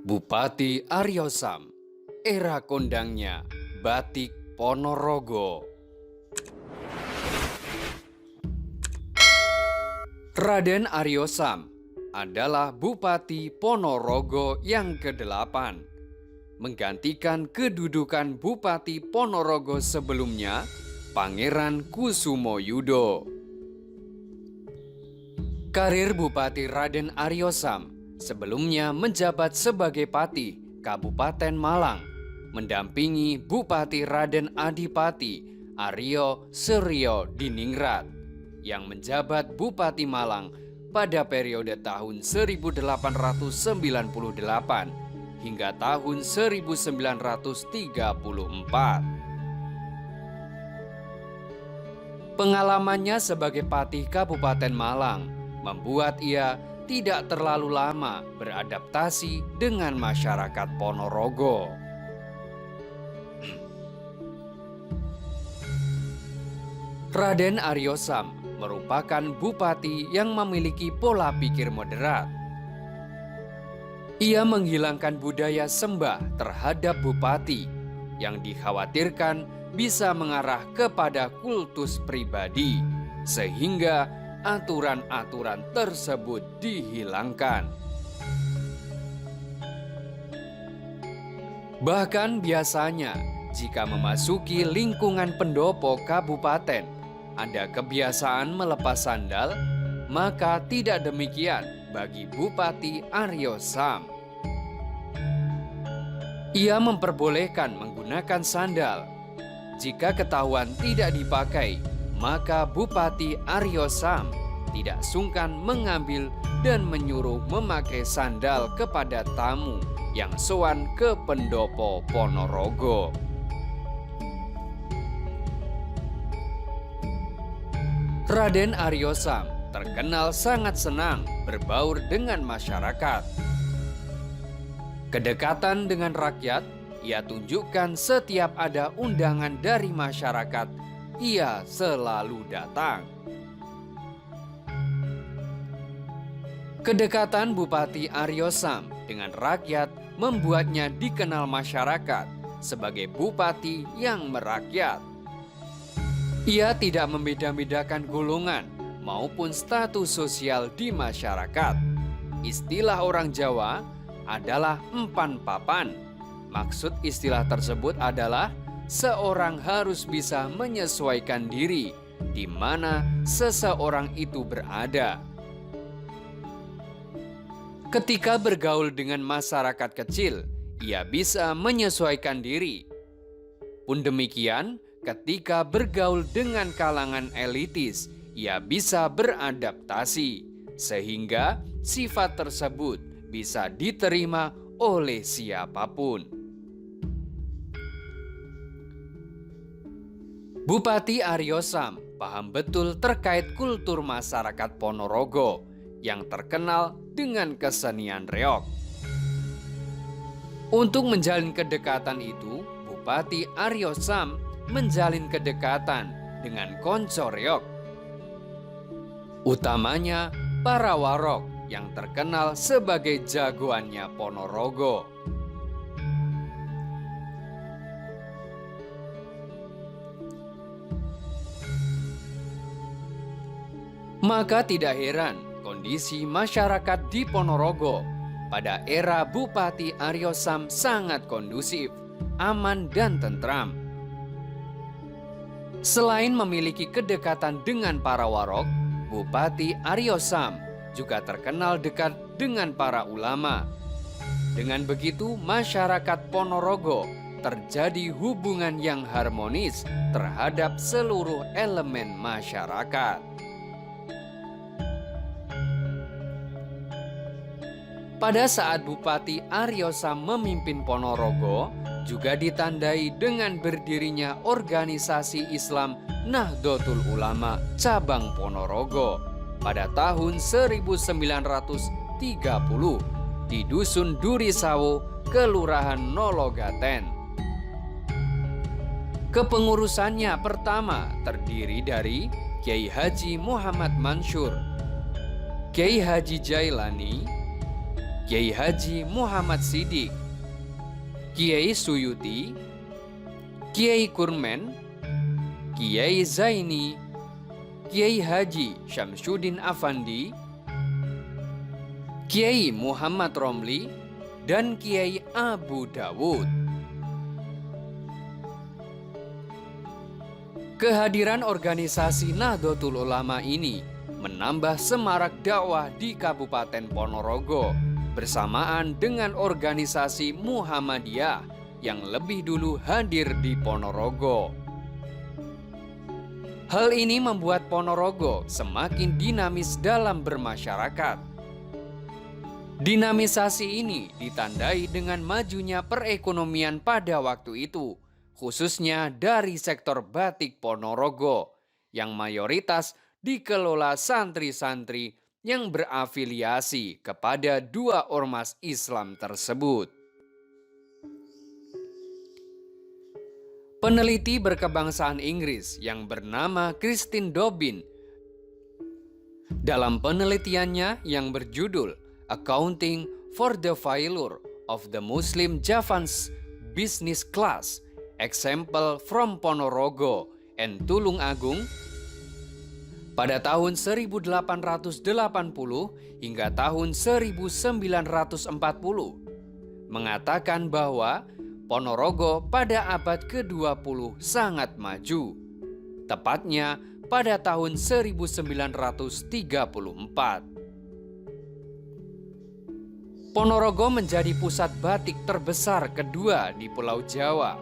Bupati Aryo Sam, era kondangnya Batik Ponorogo. Raden Aryo Sam adalah Bupati Ponorogo yang ke-8, menggantikan kedudukan Bupati Ponorogo sebelumnya, Pangeran Kusumoyudo. Karir Bupati Raden Aryo Sam sebelumnya menjabat sebagai Patih Kabupaten Malang, mendampingi Bupati Raden Adipati Aryo Suryo Diningrat yang menjabat Bupati Malang pada periode tahun 1898 hingga tahun 1934. Pengalamannya sebagai Patih Kabupaten Malang membuat ia tidak terlalu lama beradaptasi dengan masyarakat Ponorogo. Raden Aryo Sam merupakan bupati yang memiliki pola pikir moderat. Ia menghilangkan budaya sembah terhadap bupati yang dikhawatirkan bisa mengarah kepada kultus pribadi, sehingga aturan-aturan tersebut dihilangkan. Bahkan biasanya jika memasuki lingkungan pendopo kabupaten ada kebiasaan melepas sandal, maka tidak demikian bagi Bupati Aryo Sam. Ia memperbolehkan menggunakan sandal. Jika ketahuan tidak dipakai, maka Bupati Aryo Sam tidak sungkan mengambil dan menyuruh memakai sandal kepada tamu yang sowan ke pendopo Ponorogo. Raden Aryo Sam terkenal sangat senang berbaur dengan masyarakat. Kedekatan dengan rakyat ia tunjukkan setiap ada undangan dari masyarakat, ia selalu datang. Kedekatan Bupati Aryo Sam dengan rakyat membuatnya dikenal masyarakat sebagai bupati yang merakyat. Ia tidak membeda-bedakan golongan maupun status sosial di masyarakat. Istilah orang Jawa adalah empan papan. Maksud istilah tersebut adalah seorang harus bisa menyesuaikan diri di mana seseorang itu berada. Ketika bergaul dengan masyarakat kecil, ia bisa menyesuaikan diri. Pun demikian, ketika bergaul dengan kalangan elitis, ia bisa beradaptasi, sehingga sifat tersebut bisa diterima oleh siapapun. Bupati Aryo Sam paham betul terkait kultur masyarakat Ponorogo yang terkenal dengan kesenian reog. Untuk menjalin kedekatan itu, Bupati Aryo Sam menjalin kedekatan dengan konco reog, utamanya para warog yang terkenal sebagai jagoannya Ponorogo. Maka tidak heran kondisi masyarakat di Ponorogo pada era Bupati Aryo Sam sangat kondusif, aman dan tentram. Selain memiliki kedekatan dengan para warog, Bupati Aryo Sam juga terkenal dekat dengan para ulama. Dengan begitu, masyarakat Ponorogo terjadi hubungan yang harmonis terhadap seluruh elemen masyarakat. Pada saat Bupati Aryo Sam memimpin Ponorogo, juga ditandai dengan berdirinya organisasi Islam Nahdlatul Ulama cabang Ponorogo pada tahun 1930 di Dusun Durisawo, Kelurahan Nologaten. Kepengurusannya pertama terdiri dari Kiai Haji Muhammad Mansur, Kiai Haji Jailani, Kiai Haji Muhammad Siddiq, Kiai Suyuti, Kiai Kurmen, Kiai Zaini, Kiai Haji Syamsuddin Afandi, Kiai Muhammad Romli, dan Kiai Abu Dawud. Kehadiran organisasi Nahdlatul Ulama ini menambah semarak dakwah di Kabupaten Ponorogo bersamaan dengan organisasi Muhammadiyah yang lebih dulu hadir di Ponorogo. Hal ini membuat Ponorogo semakin dinamis dalam bermasyarakat. Dinamisasi ini ditandai dengan majunya perekonomian pada waktu itu, khususnya dari sektor batik Ponorogo yang mayoritas dikelola santri-santri yang berafiliasi kepada dua ormas Islam tersebut. Peneliti berkebangsaan Inggris yang bernama Christine Dobbin dalam penelitiannya yang berjudul Accounting for the Failure of the Muslim Javanese Business Class, Example from Ponorogo and Tulung Agung, pada tahun 1880 hingga tahun 1940, mengatakan bahwa Ponorogo pada abad ke-20 sangat maju, tepatnya pada tahun 1934. Ponorogo menjadi pusat batik terbesar kedua di Pulau Jawa.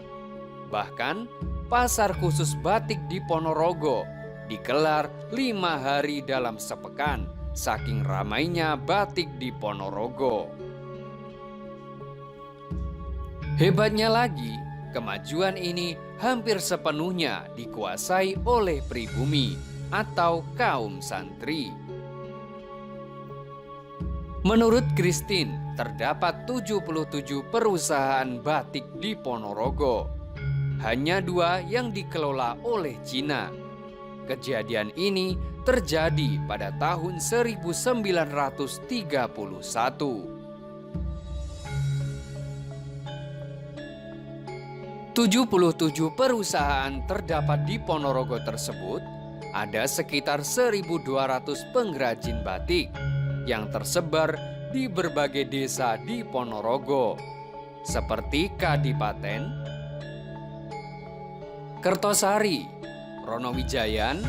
Bahkan, pasar khusus batik di Ponorogo digelar 5 hari dalam sepekan, saking ramainya batik di Ponorogo. Hebatnya lagi, kemajuan ini hampir sepenuhnya dikuasai oleh pribumi atau kaum santri. Menurut Christine, terdapat 77 perusahaan batik di Ponorogo. Hanya 2 yang dikelola oleh Cina. Kejadian ini terjadi pada tahun 1931. 77 perusahaan terdapat di Ponorogo tersebut. Ada sekitar 1.200 pengrajin batik yang tersebar di berbagai desa di Ponorogo, seperti Kadipaten, Kertosari, Ronowijayan,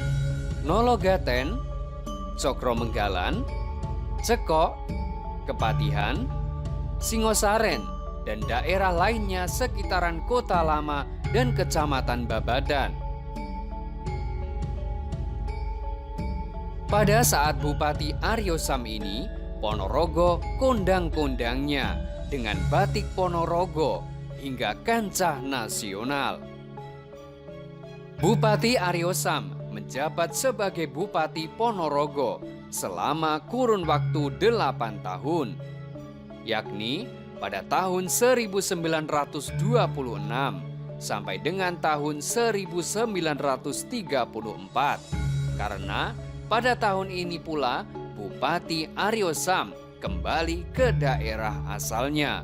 Nologaten, Cokro Menggalan, Cekok, Kepatihan, Singosaren, dan daerah lainnya sekitaran Kota Lama dan Kecamatan Babadan. Pada saat Bupati Aryo Sam ini, Ponorogo kondang-kondangnya dengan batik Ponorogo hingga kancah nasional. Bupati Aryo Sam menjabat sebagai Bupati Ponorogo selama kurun waktu 8 tahun, yakni pada tahun 1926 sampai dengan tahun 1934, karena pada tahun ini pula Bupati Aryo Sam kembali ke daerah asalnya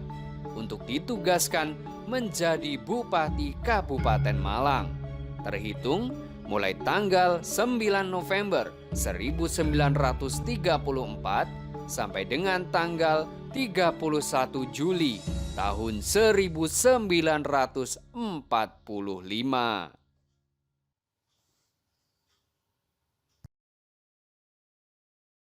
untuk ditugaskan menjadi Bupati Kabupaten Malang, terhitung mulai tanggal 9 November 1934 sampai dengan tanggal 31 Juli tahun 1945.